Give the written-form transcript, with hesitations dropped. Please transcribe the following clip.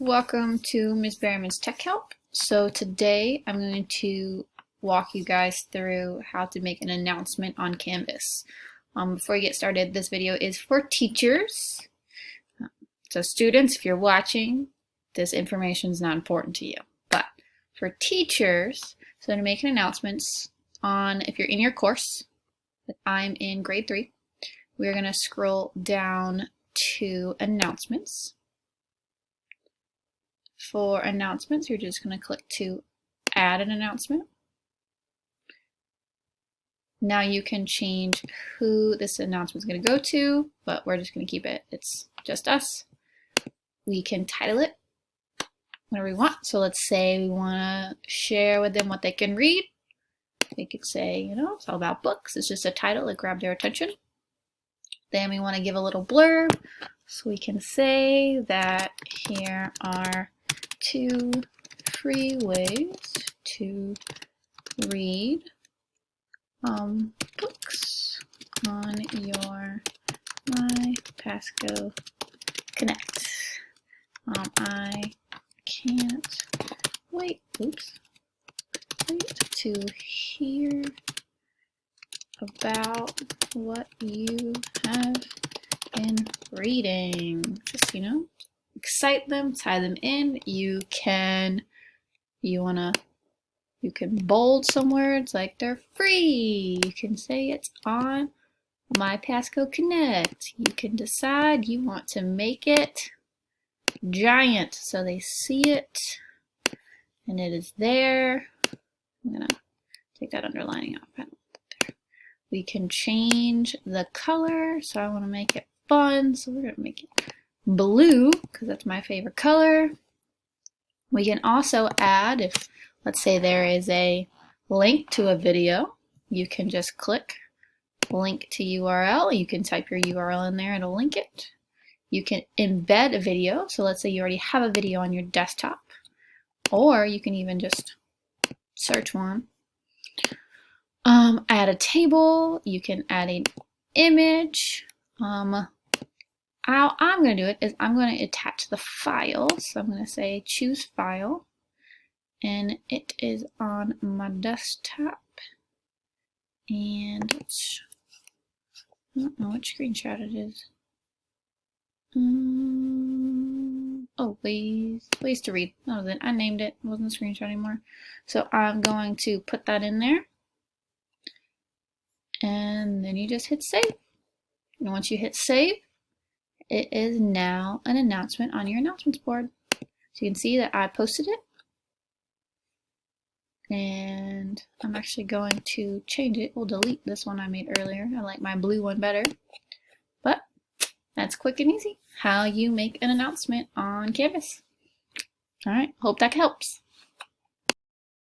Welcome to Ms. Berryman's Tech Help. So today I'm going to walk you guys through how to make an announcement on Canvas. Before you get started, this video is for teachers. So students, if you're watching, this information is not important to you. But for teachers, so to make an announcement on, if you're in your course, I'm in grade 3, we're going to scroll down to announcements. For announcements, you're just going to click to add an announcement. Now you can change who this announcement is going to go to, but we're just going to keep it's just us. We can title it whatever we want. So let's say we want to share with them what they can read. We could say, it's all about books. It's just a title that grabbed their attention. Then we want to give a little blurb. So we can say that here are 2 free ways to read books on your My Pasco Connect. I can't wait to hear about what you have been reading. Just, excite them, tie them in. You can bold some words like they're free. You can say it's on My Pasco Connect. You can decide you want to make it giant so they see it and it is there. I'm gonna take that underlining off. There. We can change the color, so I want to make it fun, so we're gonna make it blue because that's my favorite color. We can also add, if let's say there is a link to a video, you can just click link to URL. You can type your URL in there, it'll link it. You can embed a video, so let's say you already have a video on your desktop, or you can even just search one. Add a table, you can add an image. How I'm going to do it is I'm going to attach the file. So I'm going to say choose file, and it is on my desktop. And I don't know which screenshot it is. Oh, ways to read. Oh, then I named it. It wasn't a screenshot anymore. So I'm going to put that in there. And then you just hit save. And once you hit save, it is now an announcement on your announcements board. So you can see that I posted it. And I'm actually going to change it. We'll delete this one I made earlier. I like my blue one better. But that's quick and easy how you make an announcement on Canvas. All right, hope that helps.